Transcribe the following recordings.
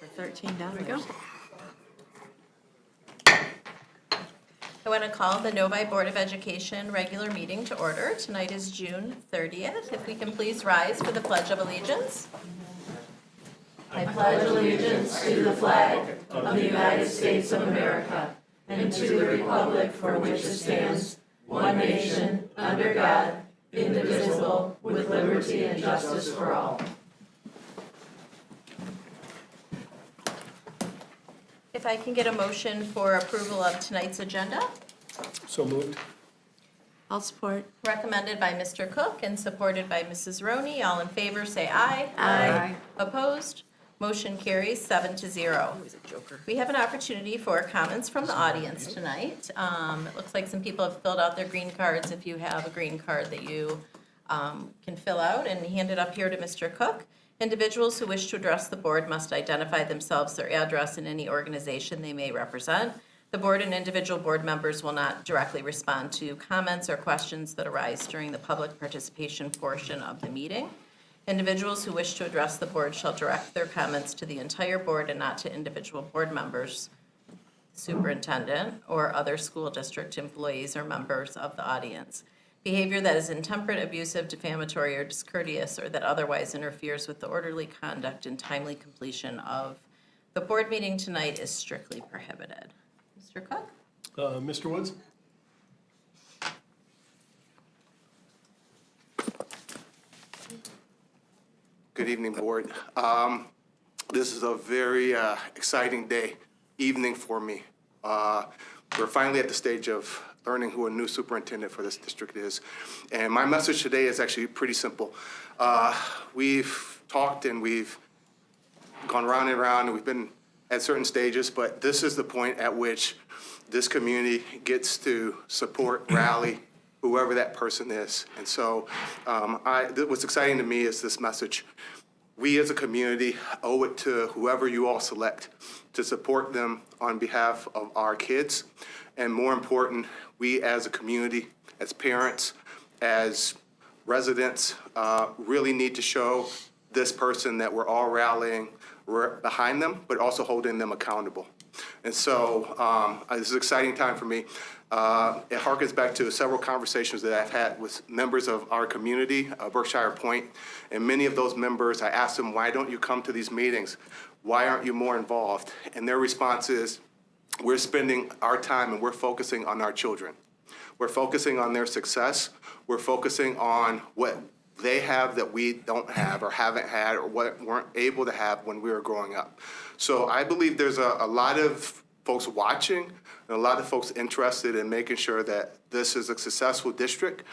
For $13. There we go. I want to call the Novi Board of Education regular meeting to order. Tonight is June 30th. If we can please rise for the Pledge of Allegiance. I pledge allegiance to the flag of the United States of America and to the republic for which it stands, one nation, under God, indivisible, with liberty and justice for all. If I can get a motion for approval of tonight's agenda, So moved. I'll support. recommended by Mr. Cook and supported by Mrs. Roney. All in favor, say aye. Aye. Opposed? Motion carries 7-0. Always a joker. We have an opportunity for comments from the audience tonight. It looks like some people have filled out their green cards. If you have a green card that you can fill out and hand it up here to Mr. Cook. Individuals who wish to address the board must identify themselves, their address, and any organization they may represent. The board and individual board members will not directly respond to comments or questions that arise during the public participation portion of the meeting. Individuals who wish to address the board shall direct their comments to the entire board and not to individual board members, superintendent, or other school district employees or members of the audience. Behavior that is intemperate, abusive, defamatory, or discourteous, or that otherwise interferes with the orderly conduct and timely completion of the board meeting tonight is strictly prohibited. Mr. Cook? Mr. Woods? Good evening, Board. This is a very exciting evening for me. We're finally at the stage of learning who a new superintendent for this district is. And my message today is actually pretty simple. We've talked and we've gone round and round, and we've been at certain stages, but this is the point at which this community gets to support, rally, whoever that person is. And so what's exciting to me is this message. We as a community owe it to whoever you all select to support them on behalf of our kids. And more important, we as a community, as parents, as residents, really need to show this person that we're all rallying, we're behind them, but also holding them accountable. And so this is an exciting time for me. It harkens back to several conversations that I've had with members of our community, Berkshire Point, and many of those members, I asked them, why don't you come to these meetings? Why aren't you more involved? And their response is, we're spending our time and we're focusing on our children. We're focusing on their success. We're focusing on what they have that we don't have or haven't had or what weren't able to have when we were growing up. So I believe there's a lot of folks watching and a lot of folks interested in making sure that this is a successful district.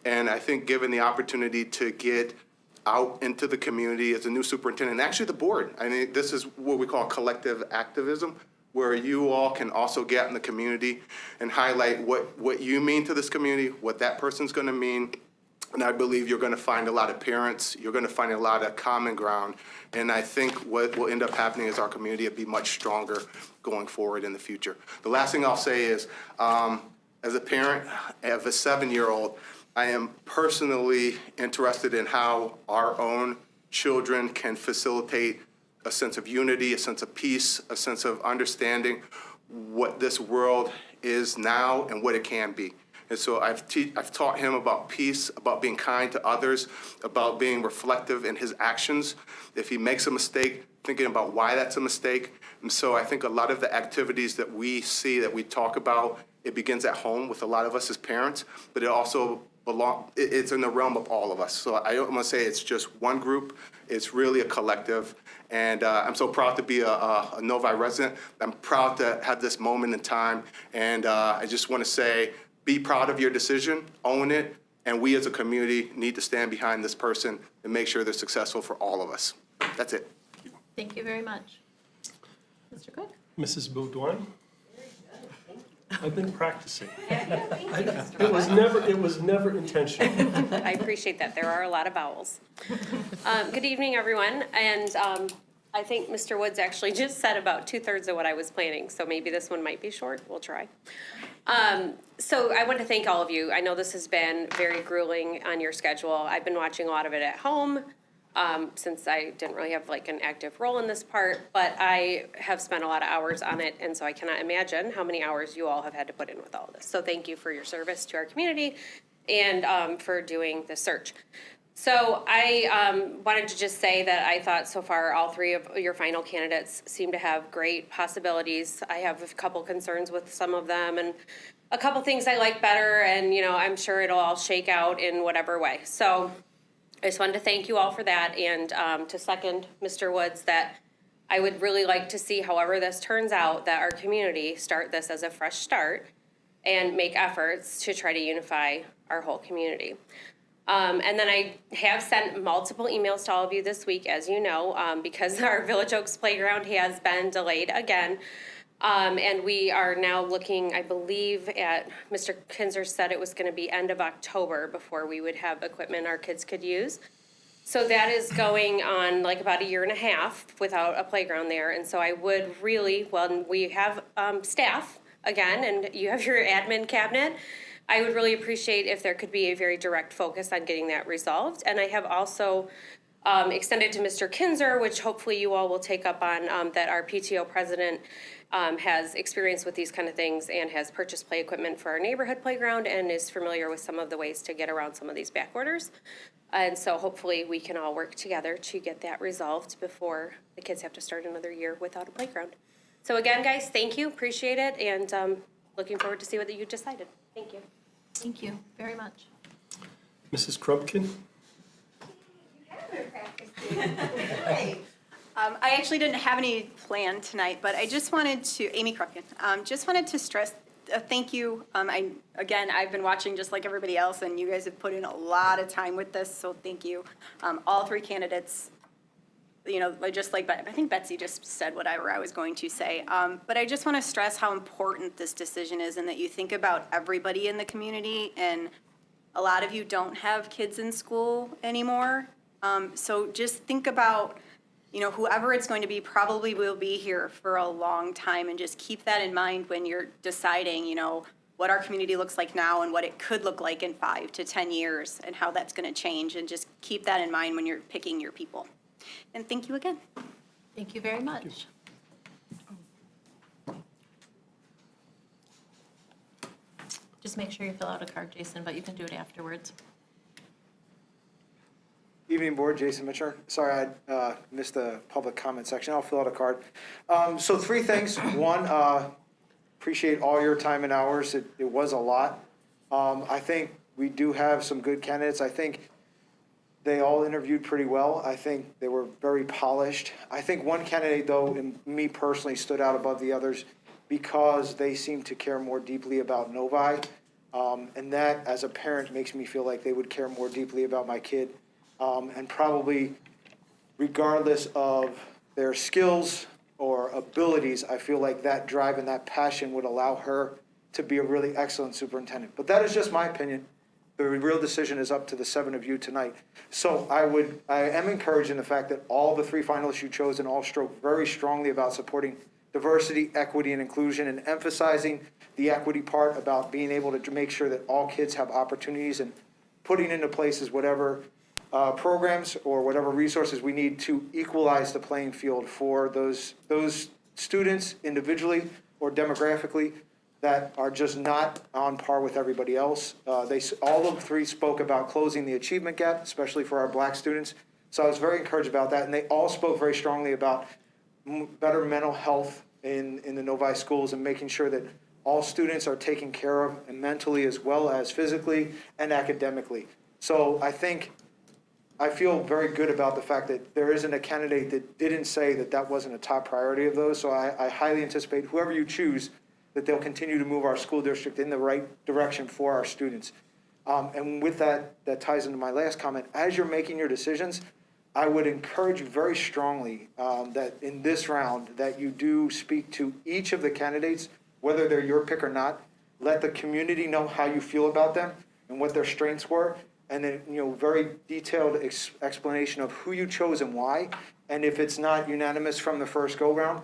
And I think given the opportunity to get out into the community as a new superintendent, and actually the board, I mean, this is what we call collective activism, where you all can also get in the community and highlight what you mean to this community, what that person's going to mean. And I believe you're going to find a lot of parents, you're going to find a lot of common ground, and I think what will end up happening is our community will be much stronger going forward in the future. The last thing I'll say is, as a parent of a 7-year-old, I am personally interested in how our own children can facilitate a sense of unity, a sense of peace, a sense of understanding what this world is now and what it can be. And so I've taught him about peace, about being kind to others, about being reflective in his actions. If he makes a mistake, thinking about why that's a mistake. And so I think a lot of the activities that we see, that we talk about, it begins at home with a lot of us as parents, but it also it's in the realm of all of us. So I don't want to say it's just one group, it's really a collective. And I'm so proud to be a Novi resident. I'm proud to have this moment in time. And I just want to say, be proud of your decision, own it, and we as a community need to stand behind this person and make sure they're successful for all of us. That's it. Thank you very much. Mr. Cook? Mrs. Baudouin? I've been practicing. It was never intentional. I appreciate that. There are a lot of vowels. Good evening, everyone. And I think Mr. Woods actually just said about 2/3 of what I was planning, so maybe this one might be short. We'll try. So I want to thank all of you. I know this has been very grueling on your schedule. I've been watching a lot of it at home. since I didn't really have like an active role in this part, but I have spent a lot of hours on it, and so I cannot imagine how many hours you all have had to put in with all of this. So thank you for your service to our community and for doing the search. So I wanted to just say that I thought so far all three of your final candidates seem to have great possibilities. I have a couple concerns with some of them and a couple things I like better, and I'm sure it'll all shake out in whatever way. So I just wanted to thank you all for that, and to second Mr. Woods that I would really like to see, however this turns out, that our community start this as a fresh start and make efforts to try to unify our whole community. And then I have sent multiple emails to all of you this week, as you know, because our Village Oaks Playground has been delayed again. And we are now looking, I believe, at, Mr. Kinzer said it was going to be end of October before we would have equipment our kids could use. So that is going on like about a year and a half without a playground there. And so I would really, well, we have staff again, and you have your admin cabinet. I would really appreciate if there could be a very direct focus on getting that resolved. And I have also extended to Mr. Kinzer, which hopefully you all will take up on, that our PTO president has experience with these kind of things and has purchased play equipment for our neighborhood playground and is familiar with some of the ways to get around some of these back orders. And so hopefully we can all work together to get that resolved before the kids have to start another year without a playground. So again, guys, thank you, appreciate it, and looking forward to see what you decided. Thank you. Thank you very much. Mrs. Crumpkin? I actually didn't have any planned tonight, but I just wanted to, Amy Krupkin, just wanted to stress thank you. I've been watching just like everybody else, and you guys have put in a lot of time with this, so thank you. All three candidates, just like I think Betsy just said whatever I was going to say. But I just want to stress how important this decision is and that you think about everybody in the community. And a lot of you don't have kids in school anymore. So just think about, whoever it's going to be probably will be here for a long time, and just keep that in mind when you're deciding, what our community looks like now and what it could look like in 5 to 10 years and how that's going to change. And just keep that in mind when you're picking your people. And thank you again. Thank you very much. Just make sure you fill out a card, Jason, but you can do it afterwards. Evening, Board. Jason Mitchell. Sorry, I missed the public comment section. I'll fill out a card. So 3 things. One, appreciate all your time and hours. It was a lot. I think we do have some good candidates. I think they all interviewed pretty well. I think they were very polished. I think one candidate, though, and me personally, stood out above the others because they seem to care more deeply about Novi. And that, as a parent, makes me feel like they would care more deeply about my kid. And probably, regardless of their skills or abilities, I feel like that drive and that passion would allow her to be a really excellent superintendent. But that is just my opinion. The real decision is up to the 7 of you tonight. So I am encouraged in the fact that all the 3 finalists you chose and all spoke very strongly about supporting diversity, equity, and inclusion, and emphasizing the equity part about being able to make sure that all kids have opportunities and putting into places whatever programs or whatever resources we need to equalize the playing field for those students individually or demographically that are just not on par with everybody else. All of 3 spoke about closing the achievement gap, especially for our Black students. So I was very encouraged about that, and they all spoke very strongly about better mental health in the Novi schools and making sure that all students are taken care of and mentally as well as physically and academically. So I feel very good about the fact that there isn't a candidate that didn't say that wasn't a top priority of those. So I highly anticipate whoever you choose, that they'll continue to move our school district in the right direction for our students. And with that ties into my last comment. As you're making your decisions, I would encourage you very strongly that in this round that you do speak to each of the candidates, whether they're your pick or not. Let the community know how you feel about them and what their strengths were. And then, very detailed explanation of who you chose and why. And if it's not unanimous from the first go-round,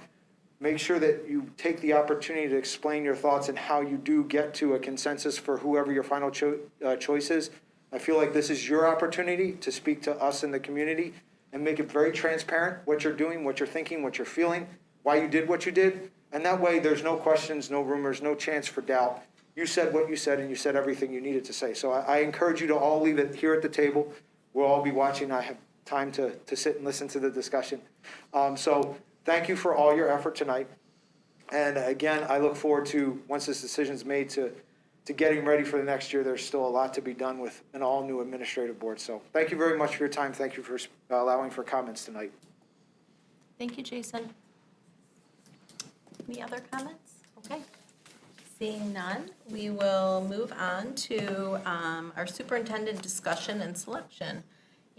make sure that you take the opportunity to explain your thoughts and how you do get to a consensus for whoever your final choice is. I feel like this is your opportunity to speak to us in the community and make it very transparent, what you're doing, what you're thinking, what you're feeling, why you did what you did. And that way, there's no questions, no rumors, no chance for doubt. You said what you said, and you said everything you needed to say. So I encourage you to all leave it here at the table. We'll all be watching. I have time to sit and listen to the discussion. So thank you for all your effort tonight. And again, I look forward to, once this decision's made, to getting ready for the next year. There's still a lot to be done with an all-new administrative board. So thank you very much for your time. Thank you for allowing for comments tonight. Thank you, Jason. Any other comments? Okay. Seeing none, we will move on to our superintendent discussion and selection.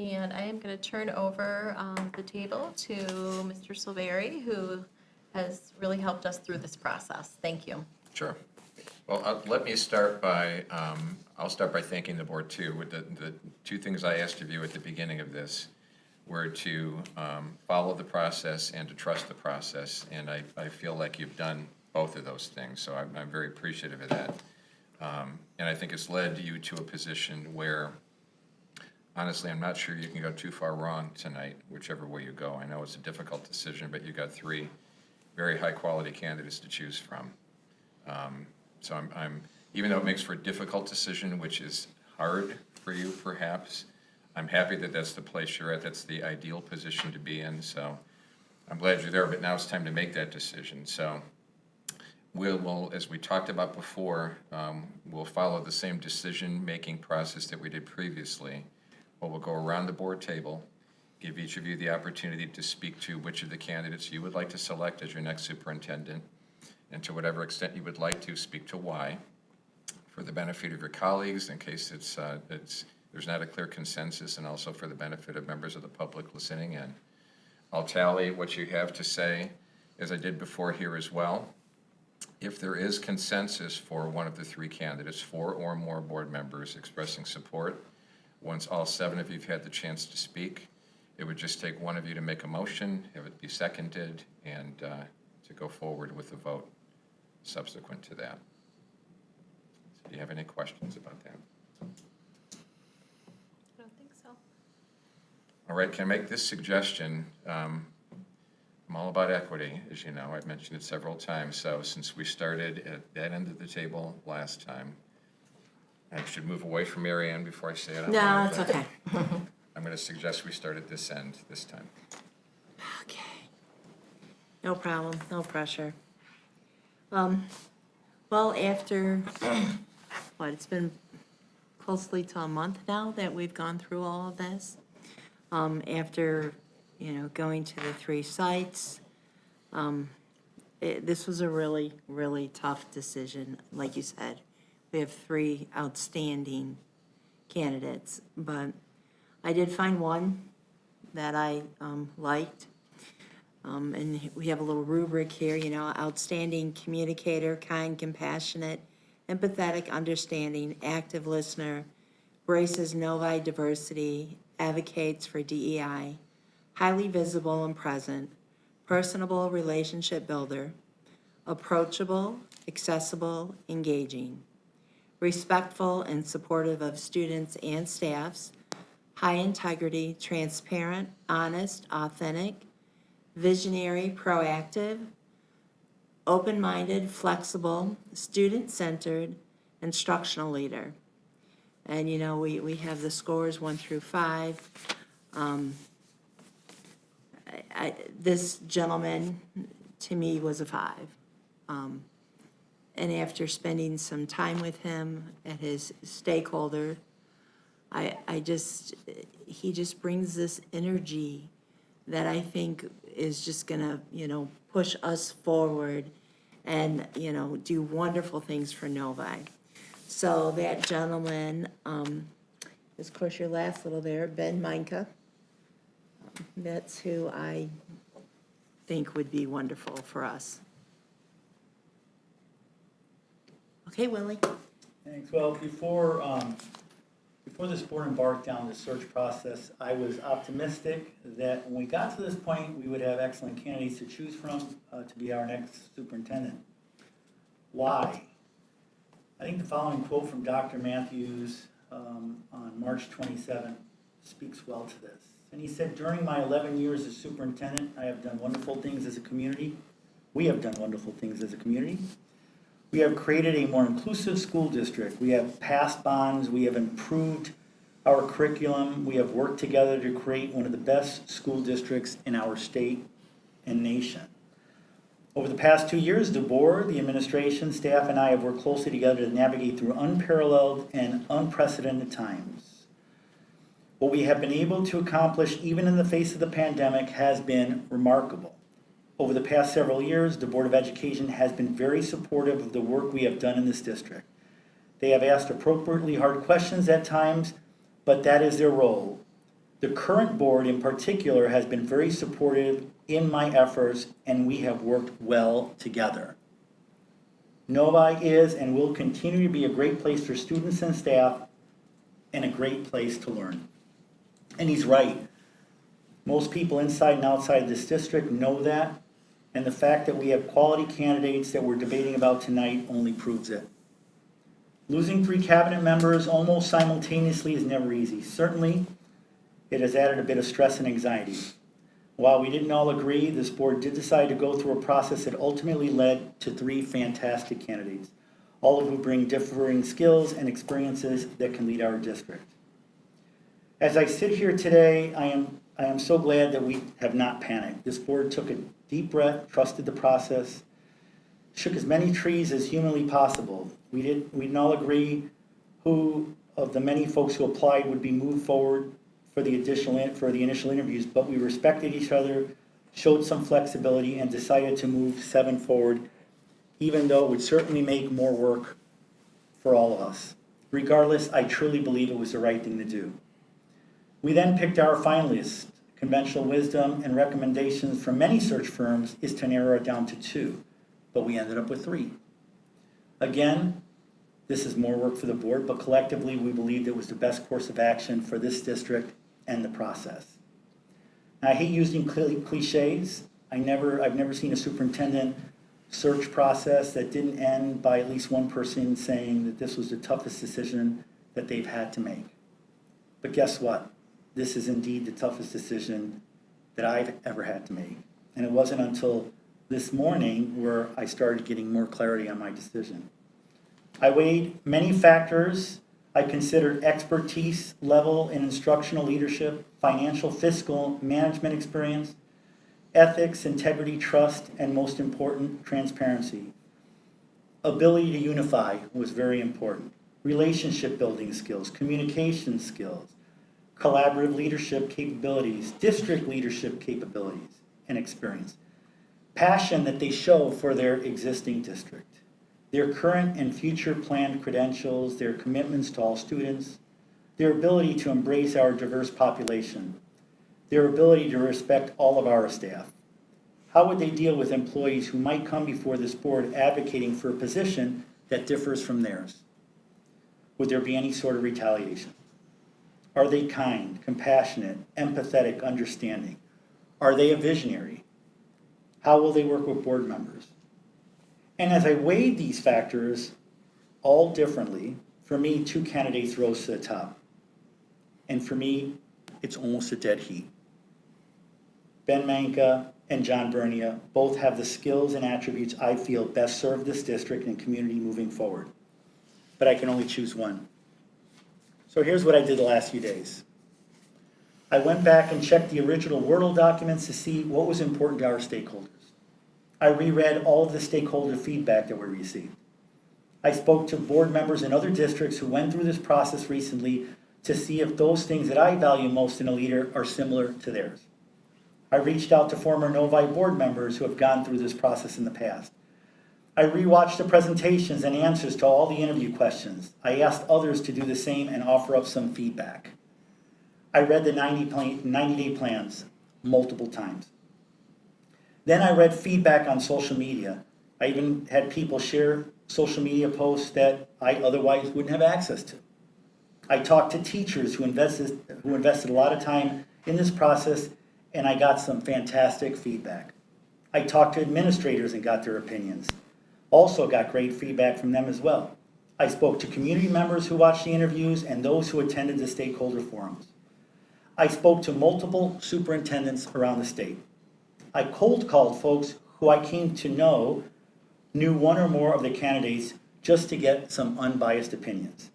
And I am going to turn over the table to Mr. Silveri, who has really helped us through this process. Thank you. Sure. Well, let me start by, I'll start by thanking the board too. With the two things I asked of you at the beginning of this were to follow the process and to trust the process. And I feel like you've done both of those things, so I'm very appreciative of that. And I think it's led you to a position where, honestly, I'm not sure you can go too far wrong tonight, whichever way you go. I know it's a difficult decision, but you got 3 very high-quality candidates to choose from. So I'm, even though it makes for a difficult decision, which is hard for you perhaps, I'm happy that that's the place you're at. That's the ideal position to be in. So I'm glad you're there, but now it's time to make that decision. So we'll as we talked about before, we'll follow the same decision-making process that we did previously. Well, we'll go around the board table, give each of you the opportunity to speak to which of the candidates you would like to select as your next superintendent, and to whatever extent you would like to, speak to why, for the benefit of your colleagues, in case there's not a clear consensus, and also for the benefit of members of the public listening in. I'll tally what you have to say, as I did before here as well. If there is consensus for one of the 3 candidates, 4 or more board members expressing support, once all 7 of you have had the chance to speak, it would just take one of you to make a motion, have it be seconded, and to go forward with the vote subsequent to that. So do you have any questions about that? I don't think so. All right, can I make this suggestion? I'm all about equity, as you know. I've mentioned it several times. So since we started at that end of the table last time, I should move away from Mary Ann before I say it out No, loud, it's but okay. I'm going to suggest we start at this end this time. Okay. No problem, no pressure. Well, after, it's been closely to a month now that we've gone through all of this. After, going to the 3 sites, this was a really, really tough decision. Like you said, we have 3 outstanding candidates, but I did find one that I liked. And we have a little rubric here, outstanding communicator, kind, compassionate, empathetic, understanding, active listener, embraces Novi diversity, advocates for DEI, highly visible and present, personable relationship builder, approachable, accessible, engaging, respectful and supportive of students and staffs, high integrity, transparent, honest, authentic, visionary, proactive, open-minded, flexible, student-centered, instructional leader. And, we have the scores 1 through 5. This gentleman, to me, was a 5. And after spending some time with him at his stakeholder, he just brings this energy that I think is just gonna, push us forward and, do wonderful things for Novi. So that gentleman, is of course your last little there, Ben Minka. That's who I think would be wonderful for us. Okay, Willie? Thanks. Well, before this board embarked down the search process, I was optimistic that when we got to this point, we would have excellent candidates to choose from to be our next superintendent. Why? I think the following quote from Dr. Matthews on March 27th speaks well to this. And he said, during my 11 years as superintendent, I have done wonderful things as a community. We have done wonderful things as a community. We have created a more inclusive school district. We have passed bonds. We have improved our curriculum. We have worked together to create one of the best school districts in our state and nation. Over the past 2 years, the board, the administration, staff, and I have worked closely together to navigate through unparalleled and unprecedented times. What we have been able to accomplish, even in the face of the pandemic, has been remarkable. Over the past several years, the Board of Education has been very supportive of the work we have done in this district. They have asked appropriately hard questions at times, but that is their role. The current board in particular has been very supportive in my efforts, and we have worked well together. Novi is and will continue to be a great place for students and staff, and a great place to learn. And he's right. Most people inside and outside this district know that, and the fact that we have quality candidates that we're debating about tonight only proves it. Losing 3 cabinet members almost simultaneously is never easy. Certainly, it has added a bit of stress and anxiety. While we didn't all agree, this board did decide to go through a process that ultimately led to 3 fantastic candidates, all of whom bring differing skills and experiences that can lead our district. As I sit here today, I am so glad that we have not panicked. This board took a deep breath, trusted the process, shook as many trees as humanly possible. We didn't all agree who of the many folks who applied would be moved forward for the initial interviews, but we respected each other, showed some flexibility, and decided to move 7 forward, even though it would certainly make more work for all of us. Regardless, I truly believe it was the right thing to do. We then picked our finalists. Conventional wisdom and recommendations from many search firms is to narrow it down to 2, but we ended up with 3. Again, this is more work for the board, but collectively we believed it was the best course of action for this district and the process. Now, I hate using cliches. I've never seen a superintendent search process that didn't end by at least one person saying that this was the toughest decision that they've had to make. But guess what? This is indeed the toughest decision that I've ever had to make. And it wasn't until this morning where I started getting more clarity on my decision. I weighed many factors. I considered expertise level in instructional leadership, financial, fiscal, management experience, ethics, integrity, trust, and most important, transparency. Ability to unify was very important. Relationship building skills, communication skills, collaborative leadership capabilities, district leadership capabilities and experience, passion that they show for their existing district, their current and future planned credentials, their commitments to all students, their ability to embrace our diverse population, their ability to respect all of our staff. How would they deal with employees who might come before this board advocating for a position that differs from theirs? Would there be any sort of retaliation? Are they kind, compassionate, empathetic, understanding? Are they a visionary? How will they work with board members? And as I weighed these factors all differently, for me, 2 candidates rose to the top. And for me, it's almost a dead heat. Ben Manka and John Bernia both have the skills and attributes I feel best serve this district and community moving forward. But I can only choose one. So here's what I did the last few days. I went back and checked the original Wordle documents to see what was important to our stakeholders. I reread all of the stakeholder feedback that we received. I spoke to board members in other districts who went through this process recently to see if those things that I value most in a leader are similar to theirs. I reached out to former Novi board members who have gone through this process in the past. I rewatched the presentations and answers to all the interview questions. I asked others to do the same and offer up some feedback. I read the 90-day plans multiple times. Then I read feedback on social media. I even had people share social media posts that I otherwise wouldn't have access to. I talked to teachers who invested a lot of time in this process, and I got some fantastic feedback. I talked to administrators and got their opinions. Also got great feedback from them as well. I spoke to community members who watched the interviews and those who attended the stakeholder forums. I spoke to multiple superintendents around the state. I cold called folks who I came to know knew one or more of the candidates just to get some unbiased opinions.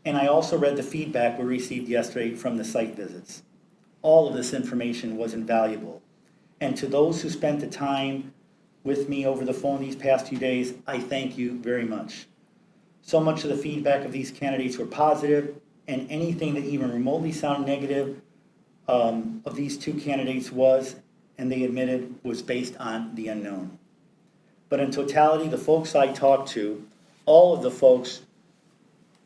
And I also read the feedback we received yesterday from the site visits. All of this information was invaluable. And to those who spent the time with me over the phone these past few days, I thank you very much. So much of the feedback of these candidates were positive, and anything that even remotely sounded negative of these two candidates was, and they admitted, was based on the unknown. But in totality, the folks I talked to, all of the folks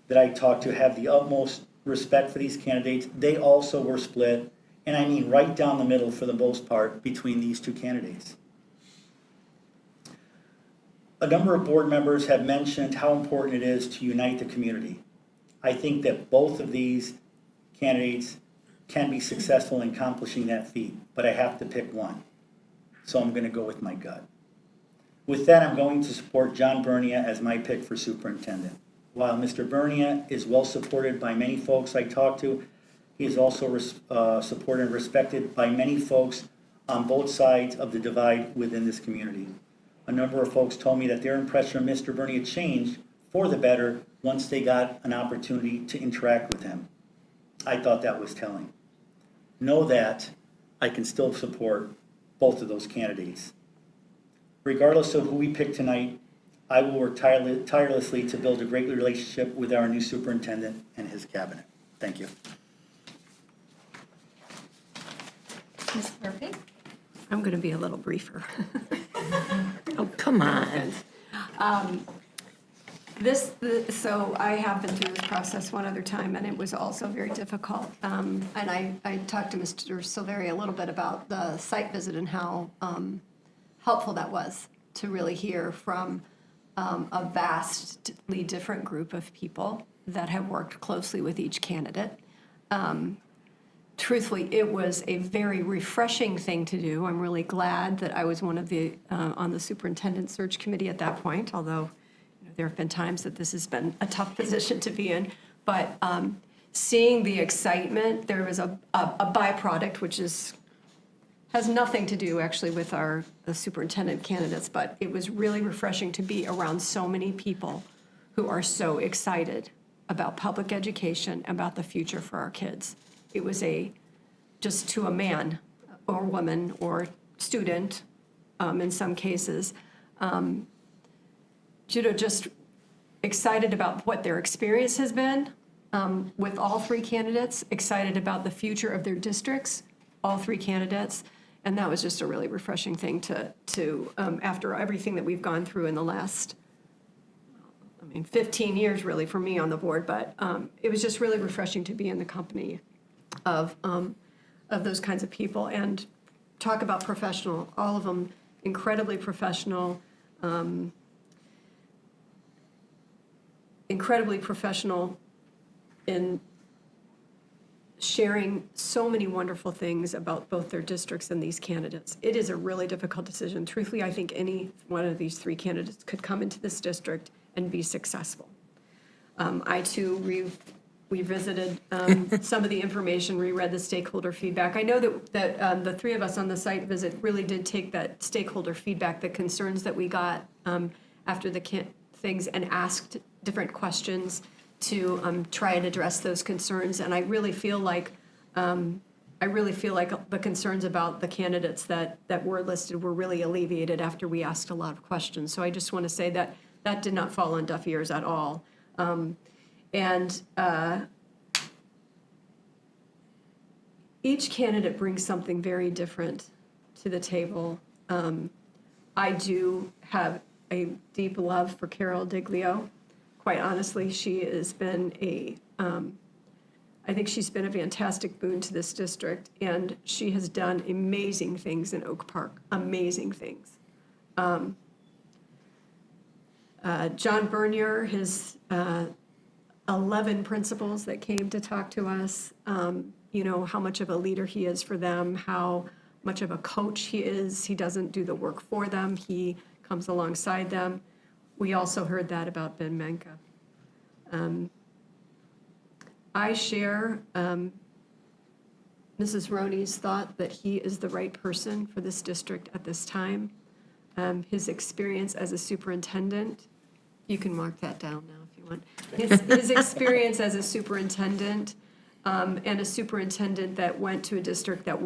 that I talked to have the utmost respect for these candidates. They also were split, and I mean right down the middle for the most part, between these two candidates. A number of board members have mentioned how important it is to unite the community. I think that both of these candidates can be successful in accomplishing that feat, but I have to pick one. So I'm going to go with my gut. With that, I'm going to support John Bernia as my pick for superintendent. While Mr. Bernia is well supported by many folks I talked to, he is also supported and respected by many folks on both sides of the divide within this community. A number of folks told me that their impression of Mr. Bernia changed for the better once they got an opportunity to interact with him. I thought that was telling. Know that I can still support both of those candidates. Regardless of who we pick tonight, I will work tirelessly to build a great relationship with our new superintendent and his cabinet. Thank you. Ms. Murphy? I'm going to be a little briefer. Oh, come on. So I have been through this process one other time, and it was also very difficult. And I talked to Mr. Silveri a little bit about the site visit and how helpful that was to really hear from a vastly different group of people that have worked closely with each candidate. Truthfully, it was a very refreshing thing to do. I'm really glad that I was one of the on the superintendent search committee at that point, although there have been times that this has been a tough position to be in. But seeing the excitement, there was a byproduct, which has nothing to do actually with the superintendent candidates, but it was really refreshing to be around so many people who are so excited about public education, about the future for our kids. It was just to a man or woman or student, in some cases, just excited about what their experience has been with all three candidates, excited about the future of their districts, all three candidates. And that was just a really refreshing thing to after everything that we've gone through in the last, 15 years really for me on the board. But it was just really refreshing to be in the company of those kinds of people and talk about professional, all of them incredibly professional, in sharing so many wonderful things about both their districts and these candidates. It is a really difficult decision. Truthfully, I think any one of these three candidates could come into this district and be successful. I too revisited some of the information, reread the stakeholder feedback. I know that the three of us on the site visit really did take that stakeholder feedback, the concerns that we got after the things, and asked different questions to try and address those concerns. And I really feel like the concerns about the candidates that were listed were really alleviated after we asked a lot of questions. So I just want to say that that did not fall on deaf ears at all. Each candidate brings something very different to the table. I do have a deep love for Carol Diglio. Quite honestly, she has been I think she's been a fantastic boon to this district, and she has done amazing things in Oak Park, amazing things. John Bernier, his 11 principals that came to talk to us, how much of a leader he is for them, how much of a coach he is. He doesn't do the work for them. He comes alongside them. We also heard that about Ben Menka. I share Mrs. Roney's thought that he is the right person for this district at this time. His experience as a superintendent, you can mark that down now if you want. His experience as a superintendent, and a superintendent that went to a district that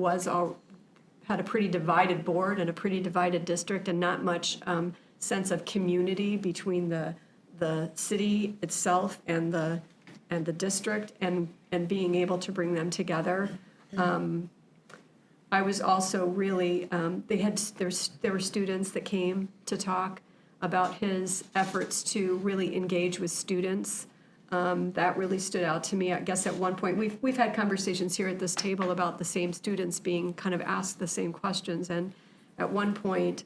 had a pretty divided board and a pretty divided district, and not much sense of community between the city itself and the district, and being able to bring them together. I was also really, there were students that came to talk about his efforts to really engage with students. That really stood out to me. I guess at one point, we've had conversations here at this table about the same students being kind of asked the same questions. And at one point,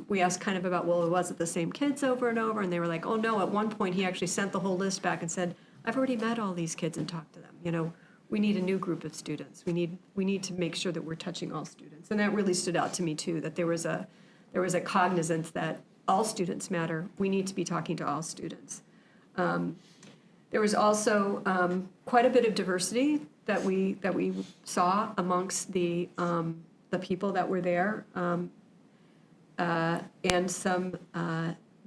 we asked kind of about, well, was it the same kids over and over? And they were like, oh, no. At one point, he actually sent the whole list back and said, I've already met all these kids and talked to them. You know, we need a new group of students. We need to make sure that we're touching all students. And that really stood out to me, too, that there was a cognizance that all students matter. We need to be talking to all students. There was also quite a bit of diversity that we saw amongst the people that were there, and some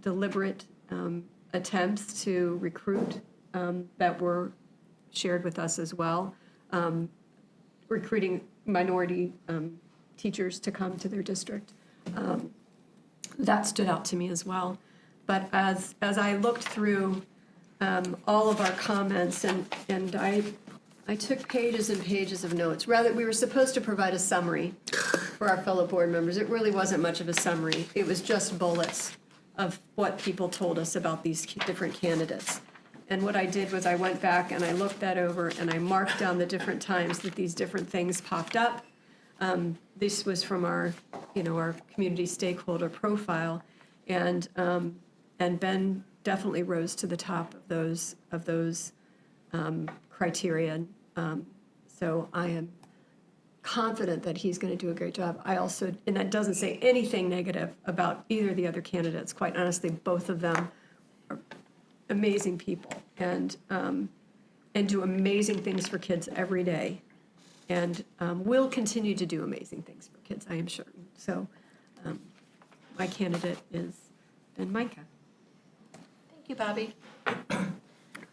deliberate attempts to recruit that were shared with us as well, recruiting minority teachers to come to their district. That stood out to me as well. But as I looked through all of our comments, and I took pages and pages of notes. Rather, we were supposed to provide a summary for our fellow board members. It really wasn't much of a summary. It was just bullets of what people told us about these different candidates. And what I did was I went back and I looked that over and I marked down the different times that these different things popped up. This was from our community stakeholder profile, and Ben definitely rose to the top of those criteria. So I am confident that he's going to do a great job. And that doesn't say anything negative about either of the other candidates. Quite honestly, both of them are amazing people and do amazing things for kids every day, and will continue to do amazing things for kids, I am sure. So my candidate is Ben Micah. Thank you, Bobby.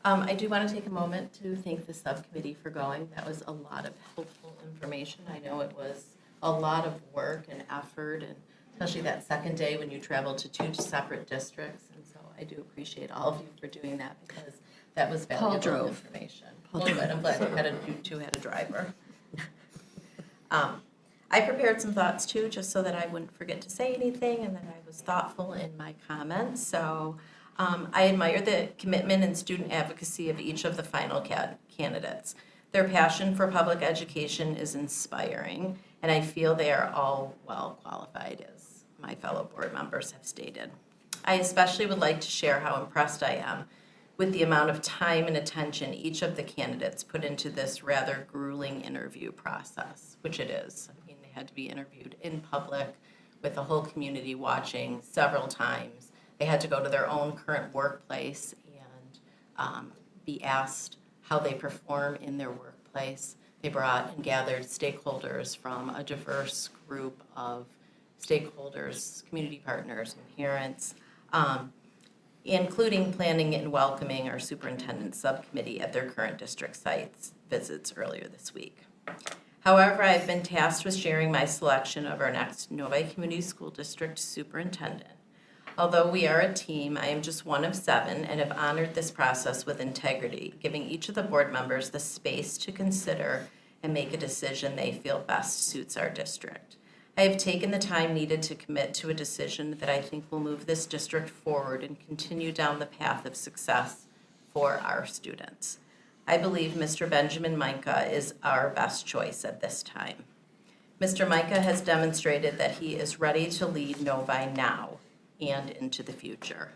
I do want to take a moment to thank the subcommittee for going. That was a lot of helpful information. I know it was a lot of work and effort, and especially that second day when you traveled to 2 separate districts. And so I do appreciate all of you for doing that, because that was valuable information. Well, good. I'm glad you two had a driver. I prepared some thoughts too, just so that I wouldn't forget to say anything and that I was thoughtful in my comments. So I admire the commitment and student advocacy of each of the final candidates. Their passion for public education is inspiring, and I feel they are all well qualified, as my fellow board members have stated. I especially would like to share how impressed I am with the amount of time and attention each of the candidates put into this rather grueling interview process, which it is. I mean, they had to be interviewed in public with the whole community watching several times. They had to go to their own current workplace and be asked how they perform in their workplace. They brought and gathered stakeholders from a diverse group of stakeholders, community partners, and parents, including planning and welcoming our superintendent subcommittee at their current district sites visits earlier this week. However, I've been tasked with sharing my selection of our next Novi Community School District superintendent. Although we are a team, I am just one of 7 and have honored this process with integrity, giving each of the board members the space to consider and make a decision they feel best suits our district. I have taken the time needed to commit to a decision that I think will move this district forward and continue down the path of success for our students. I believe Mr. Benjamin Micah is our best choice at this time. Mr. Micah has demonstrated that he is ready to lead Novi now and into the future.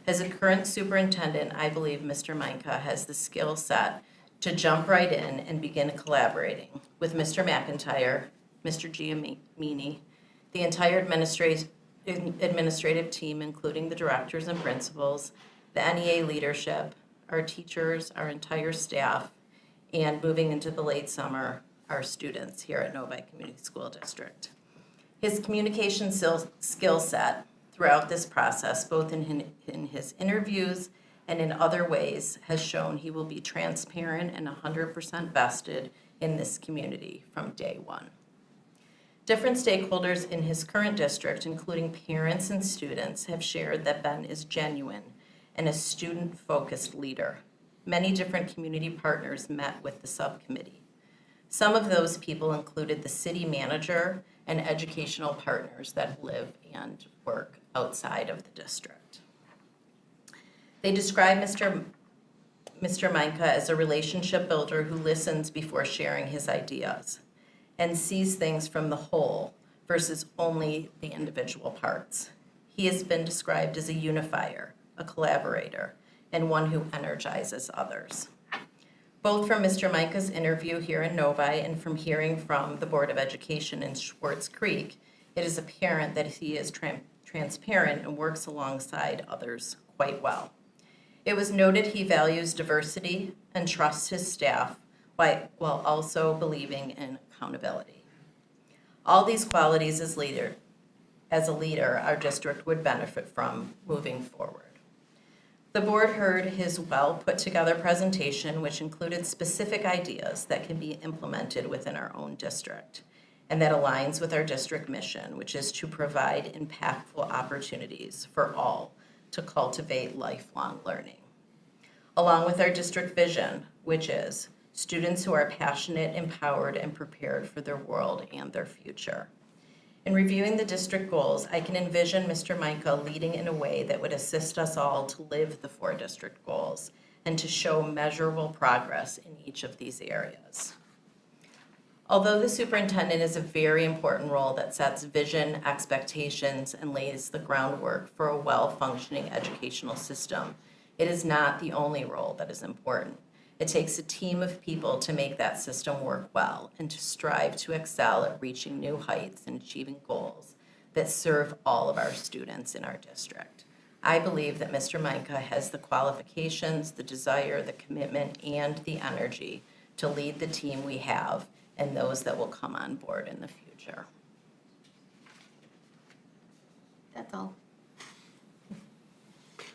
As a current superintendent, I believe Mr. Micah has the skill set to jump right in and begin collaborating with Mr. McIntyre, Mr. Giamini, the entire administrative team, including the directors and principals, the NEA leadership, our teachers, our entire staff, and moving into the late summer, our students here at Novi Community School District. His communication skill set throughout this process, both in his interviews and in other ways, has shown he will be transparent and 100% vested in this community from day one. Different stakeholders in his current district, including parents and students, have shared that Ben is genuine and a student-focused leader. Many different community partners met with the subcommittee. Some of those people included the city manager and educational partners that live and work outside of the district. They describe Mr. Meinke as a relationship builder who listens before sharing his ideas and sees things from the whole versus only the individual parts. He has been described as a unifier, a collaborator, and one who energizes others. Both from Mr. Meinke's interview here in Novi and from hearing from the Board of Education in Schwartz Creek, it is apparent that he is transparent and works alongside others quite well. It was noted he values diversity and trusts his staff while also believing in accountability. All these qualities as a leader, our district would benefit from moving forward. The board heard his well-put-together presentation, which included specific ideas that can be implemented within our own district, and that aligns with our district mission, which is to provide impactful opportunities for all to cultivate lifelong learning. Along with our district vision, which is students who are passionate, empowered, and prepared for their world and their future. In reviewing the district goals, I can envision Mr. Meinke leading in a way that would assist us all to live the 4 district goals and to show measurable progress in each of these areas. Although the superintendent is a very important role that sets vision, expectations, and lays the groundwork for a well-functioning educational system, it is not the only role that is important. It takes a team of people to make that system work well and to strive to excel at reaching new heights and achieving goals that serve all of our students in our district. I believe that Mr. Meinke has the qualifications, the desire, the commitment, and the energy to lead the team we have and those that will come on board in the future. That's all.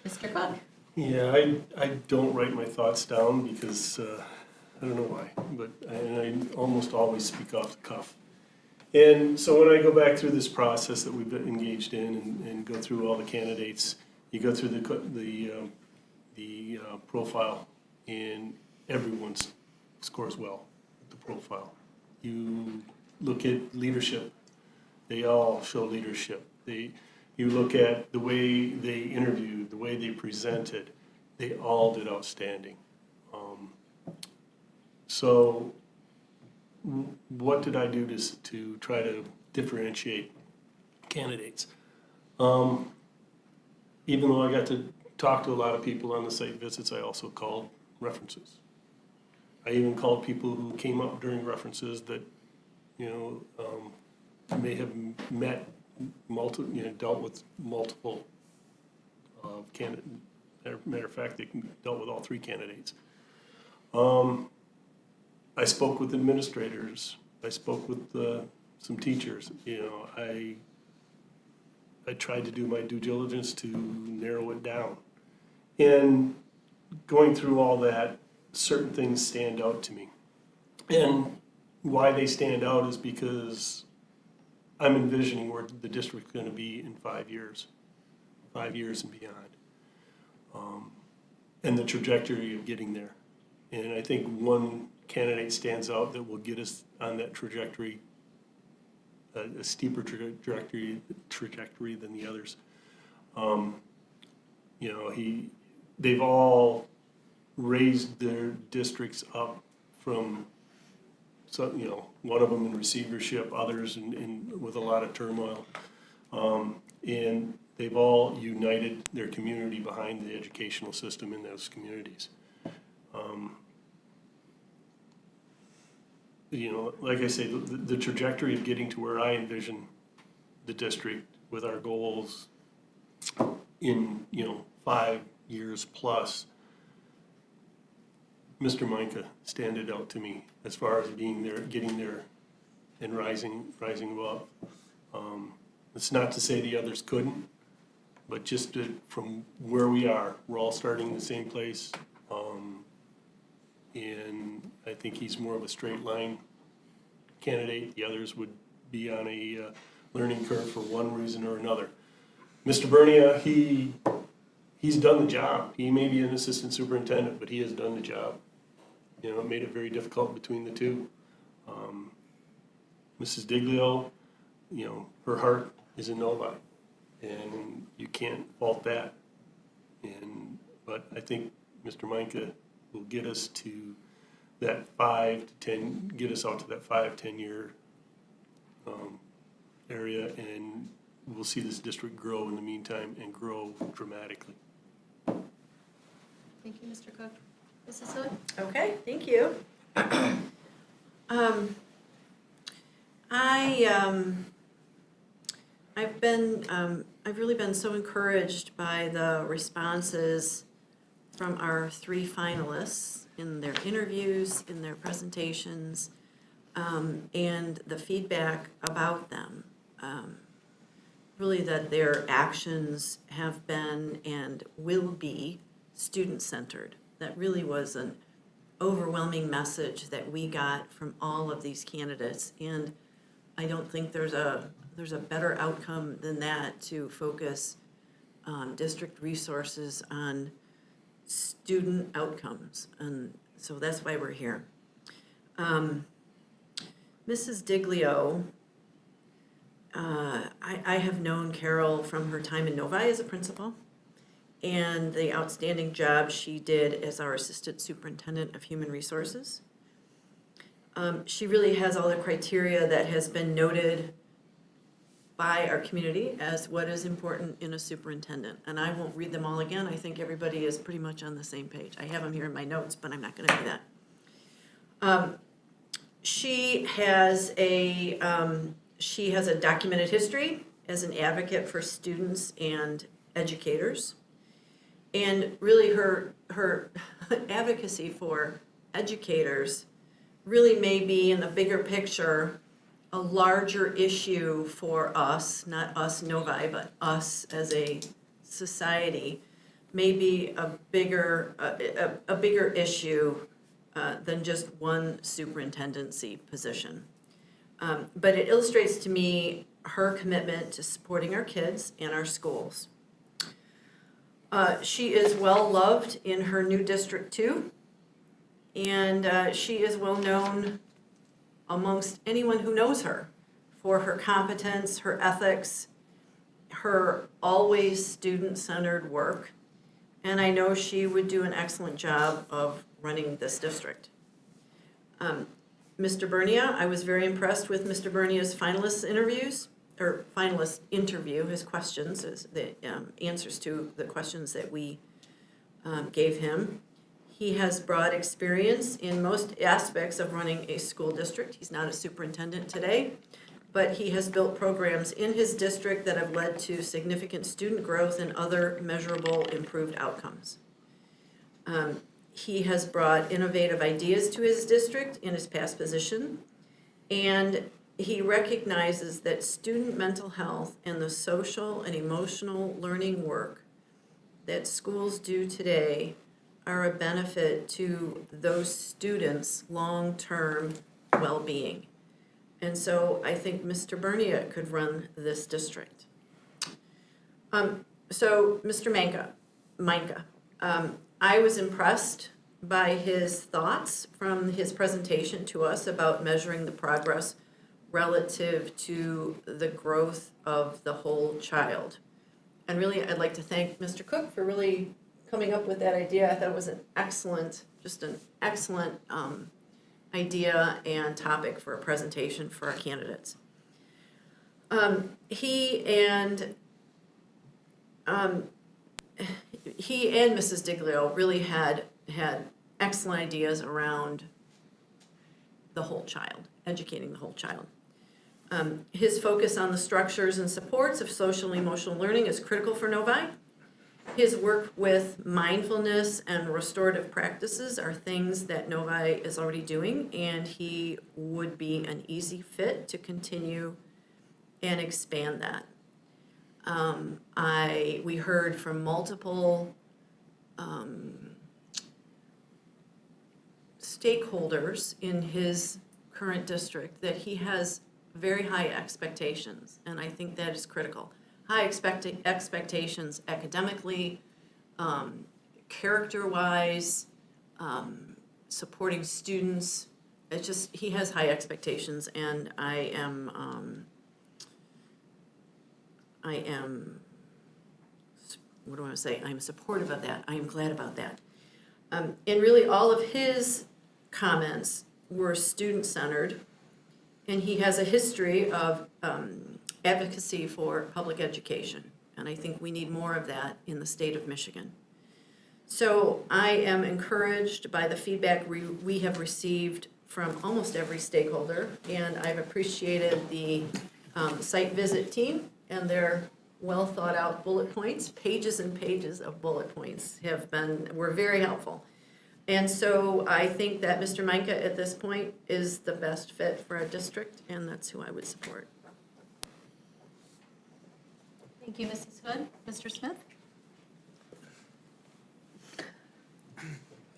Mr. Cook. Yeah, I don't write my thoughts down because, I don't know why, but I almost always speak off the cuff. And so when I go back through this process that we've been engaged in and go through all the candidates, you go through the profile, and everyone scores well with the profile. You look at leadership, they all show leadership. You look at the way they interviewed, the way they presented, they all did outstanding. So what did I do to try to differentiate candidates? Even though I got to talk to a lot of people on the site visits, I also called references. I even called people who came up during references that, may have met dealt with multiple candidates. Matter of fact, they dealt with all 3 candidates. I spoke with administrators. I spoke with some teachers. I tried to do my due diligence to narrow it down. And going through all that, certain things stand out to me. And why they stand out is because I'm envisioning where the district's going to be in 5 years and beyond, and the trajectory of getting there. And I think one candidate stands out that will get us on that trajectory, a steeper trajectory than the others. They've all raised their districts up from. So, one of them in receivership, others with a lot of turmoil. And they've all united their community behind the educational system in those communities. Like I say, the trajectory of getting to where I envision the district with our goals in, 5 years plus Mr. Micah standed out to me as far as being there, getting there, and rising above. It's not to say the others couldn't, but just from where we are, we're all starting in the same place. And I think he's more of a straight line candidate. The others would be on a learning curve for one reason or another. Mr. Bernia, he's done the job. He may be an assistant superintendent, but he has done the job. You know, it made it very difficult between the two. Mrs. Diglio, you know, her heart is in Novi, and you can't fault that. But I think Mr. Micah will get us to that 5 to 10, get us out to that 5-10 year area, and we'll see this district grow in the meantime and grow dramatically. Thank you, Mr. Cook. Mrs. Hood? Okay, thank you. I've really been so encouraged by the responses from our 3 finalists in their interviews, in their presentations, and the feedback about them. Really that their actions have been and will be student-centered. That really was an overwhelming message that we got from all of these candidates, and I don't think there's a better outcome than that, to focus district resources on student outcomes, and so that's why we're here. Mrs. Diglio, I have known Carol from her time in Novi as a principal, and the outstanding job she did as our Assistant Superintendent of Human Resources. She really has all the criteria that has been noted by our community as what is important in a superintendent. And I won't read them all again. I think everybody is pretty much on the same page. I have them here in my notes, but I'm not going to do that. She has a documented history as an advocate for students and educators. And really her advocacy for educators really may be, in the bigger picture, a larger issue for us, not us Novi, but us as a society, may be a bigger issue than just one superintendency position. But it illustrates to me her commitment to supporting our kids and our schools. She is well loved in her new district too, and she is well known amongst anyone who knows her for her competence, her ethics, her always student-centered work, and I know she would do an excellent job of running this district. Mr. Bernia, I was very impressed with Mr. Bernia's finalist interview, his questions, the answers to the questions that we gave him. He has broad experience in most aspects of running a school district. He's not a superintendent today, but he has built programs in his district that have led to significant student growth and other measurable improved outcomes. He has brought innovative ideas to his district in his past position, and he recognizes that student mental health and the social and emotional learning work that schools do today are a benefit to those students' long-term well-being. And so I think Mr. Bernia could run this district. So Mr. Micah, I was impressed by his thoughts from his presentation to us about measuring the progress relative to the growth of the whole child. And really, I'd like to thank Mr. Cook for really coming up with that idea. I thought it was an excellent idea and topic for a presentation for our candidates. He and Mrs. Diglio really had excellent ideas around the whole child, educating the whole child. His focus on the structures and supports of social and emotional learning is critical for Novi, his work with mindfulness and restorative practices are things that Novi is already doing, and he would be an easy fit to continue and expand that. We heard from multiple stakeholders in his current district that he has very high expectations, and I think that is critical. High expectations academically, character-wise, supporting students. It's just, he has high expectations, and I am, what do I want to say? I'm supportive of that. I am glad about that. And really, all of his comments were student-centered, and he has a history of advocacy for public education, and I think we need more of that in the state of Michigan. So I am encouraged by the feedback we have received from almost every stakeholder, and I've appreciated the site visit team and their well-thought-out bullet points. Pages and pages of bullet points were very helpful. And so I think that Mr. Micah at this point is the best fit for our district, and that's who I would support. Thank you, Mrs. Hood. Mr. Smith?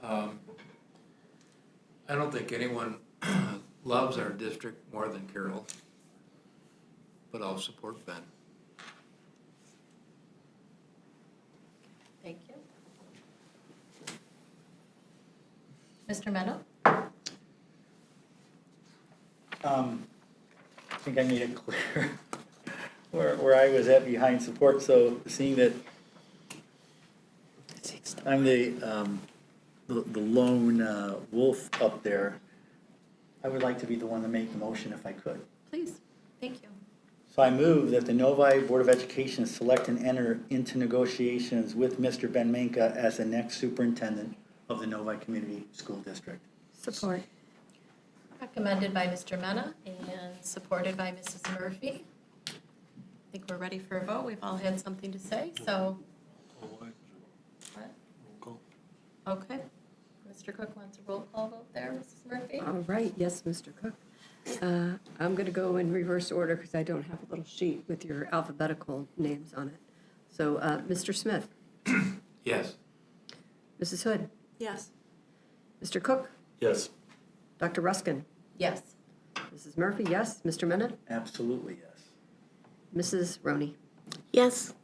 I don't think anyone loves our district more than Carol, but I'll support Ben. Thank you. Mr. Meno? I think I made it clear where I was at behind support, so seeing that I'm the lone wolf up there, I would like to be the one to make the motion if I could. Please. Thank you. So I move that the Novi Board of Education select and enter into negotiations with Mr. Ben Manka as the next superintendent of the Novi Community School District. Support. Recommended by Mr. Mena and supported by Mrs. Murphy. I think we're ready for a vote. We've all had something to say, so. What? Okay. Mr. Cook wants a roll call vote there, Mrs. Murphy? All right, yes, Mr. Cook. I'm going to go in reverse order because I don't have a little sheet with your alphabetical names on it. So, Mr. Smith, Yes. Mrs. Hood, Yes. Mr. Cook, Yes. Dr. Ruskin, Yes. Mrs. Murphy, yes, Mr. Minna, Absolutely, yes. Mrs. Roney. Yes.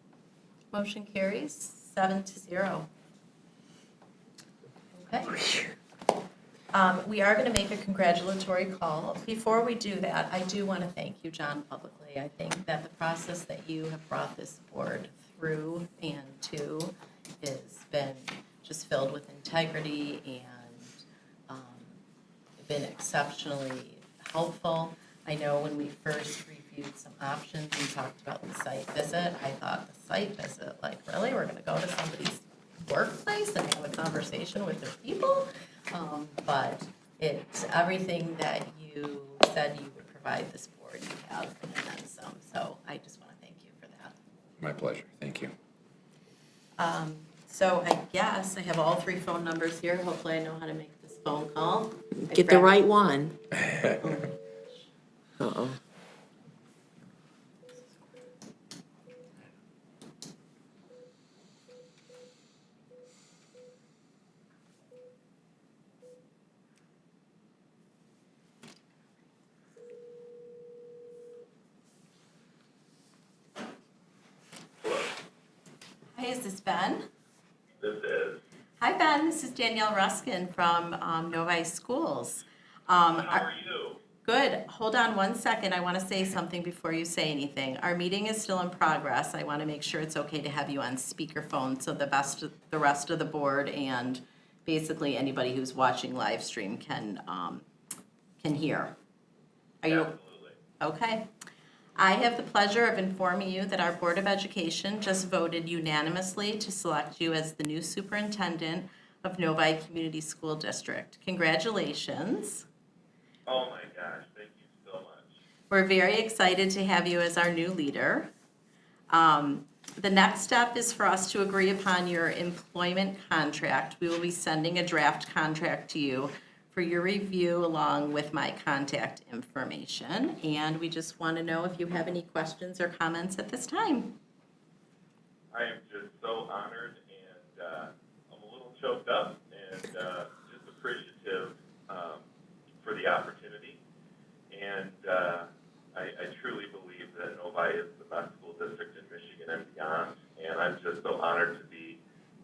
Motion carries 7-0. Okay. We are going to make a congratulatory call. Before we do that, I do want to thank you, John, publicly. I think that the process that you have brought this board through and to has been just filled with integrity and been exceptionally helpful. I know when we first reviewed some options and talked about the site visit, I thought the site visit, like, really? We're going to go to somebody's workplace and have a conversation with their people? But it's everything that you said you would provide this board, you have, and then some. So I just want to thank you for that. My pleasure, thank you. So I guess I have all three phone numbers here. Hopefully I know how to make this phone call. Get the right one. Uh-oh. Hi, is this Ben? This is. Hi, Ben. This is Danielle Ruskin from Novi Schools. How are you? Good. Hold on one second. I want to say something before you say anything. Our meeting is still in progress. I want to make sure it's okay to have you on speakerphone so the rest of the board and basically anybody who's watching live stream can hear. Are you? Absolutely. Okay. I have the pleasure of informing you that our Board of Education just voted unanimously to select you as the new superintendent of Novi Community School District. Congratulations. Oh my gosh, thank you so much. We're very excited to have you as our new leader. The next step is for us to agree upon your employment contract. We will be sending a draft contract to you for your review along with my contact information. And we just want to know if you have any questions or comments at this time. I am just so honored and I'm a little choked up and just appreciative for the opportunity. And I truly believe that Novi is the best school district in Michigan and beyond. And I'm just so honored to be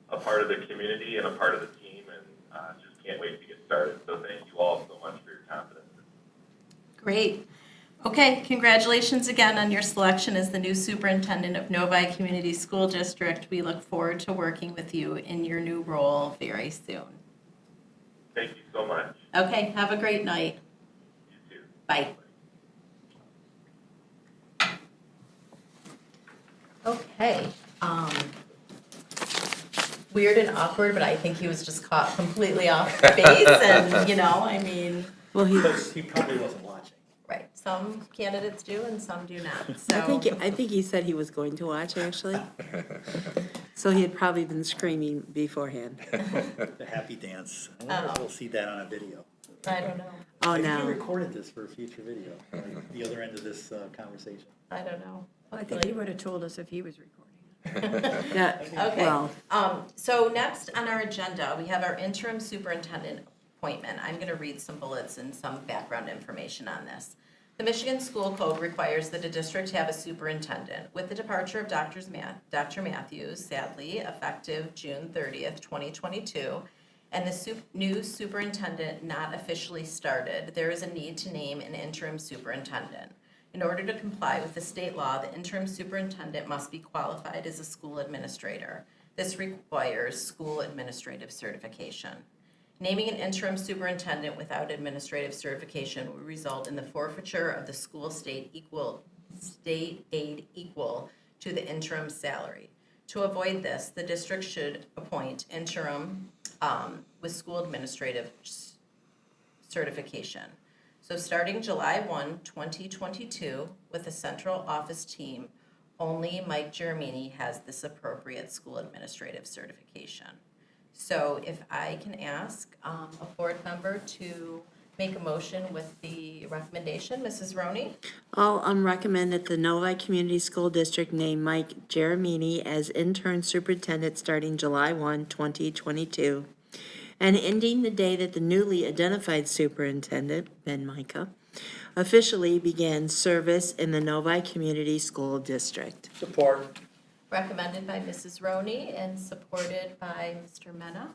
a part of the community and a part of the team, and just can't wait to get started. So thank you all so much for your confidence. Great. Okay, congratulations again on your selection as the new superintendent of Novi Community School District. We look forward to working with you in your new role very soon. Thank you so much. Okay, have a great night. You too. Bye. Okay. Weird and awkward, but I think he was just caught completely off base and, you know, I mean, Well, he, Because he probably wasn't watching. right, some candidates do and some do not, I think he said he was going to watch, actually. So he had probably been screaming beforehand. The happy dance. I wonder if we'll see that on a video. I don't know, Oh, Maybe no. you recorded this for a future video, like the other end of this conversation. I don't know. I think he would have told us if he was recording. Yeah, Okay. well, So next on our agenda, we have our interim superintendent appointment. I'm going to read some bullets and some background information on this. The Michigan School Code requires that a district have a superintendent. With the departure of Dr. Matthews, sadly, effective June 30th, 2022, and the new superintendent not officially started, there is a need to name an interim superintendent. In order to comply with the state law, the interim superintendent must be qualified as a school administrator. This requires school administrative certification. Naming an interim superintendent without administrative certification will result in the forfeiture of the school state aid equal to the interim salary. To avoid this, the district should appoint interim with school administrative certification. So starting July 1, 2022, with a central office team, only Mike Germini has this appropriate school administrative certification. So if I can ask a board member to make a motion with the recommendation, Mrs. Roney? I'll recommend that the Novi Community School District name Mike Geremini as intern superintendent starting July 1, 2022, and ending the day that the newly identified superintendent, Ben Micah, officially began service in the Novi Community School District. Support. Recommended by Mrs. Roney and supported by Mr. Mena.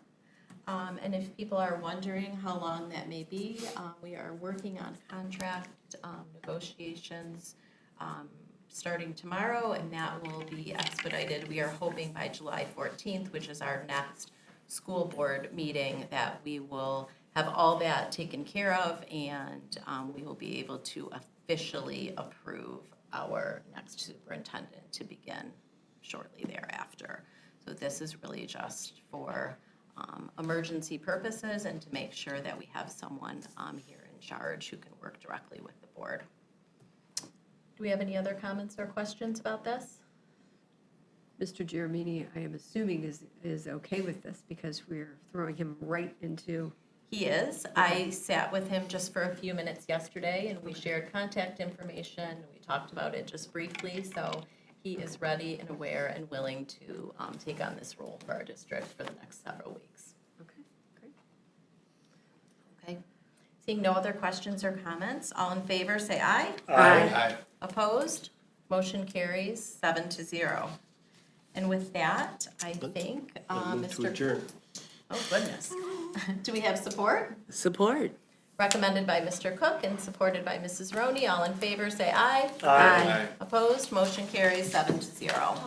And if people are wondering how long that may be, we are working on contract negotiations starting tomorrow, and that will be expedited. We are hoping by July 14th, which is our next school board meeting, that we will have all that taken care of, and we will be able to officially approve our next superintendent to begin shortly thereafter. So this is really just for emergency purposes and to make sure that we have someone here in charge who can work directly with the board. Do we have any other comments or questions about this? Mr. Geremini, I am assuming is okay with this because we're throwing him right into. He is. I sat with him just for a few minutes yesterday, and we shared contact information. We talked about it just briefly, so he is ready and aware and willing to take on this role for our district for the next several weeks. Okay, great. Okay. Seeing no other questions or comments, all in favor, say aye. Aye. Opposed? Motion carries 7-0. And with that, I think, move to Mr. adjourn. Oh, goodness. Do we have support? Support. Recommended by Mr. Cook and supported by Mrs. Roney. All in favor, say aye. Aye. Opposed? Motion carries 7-0.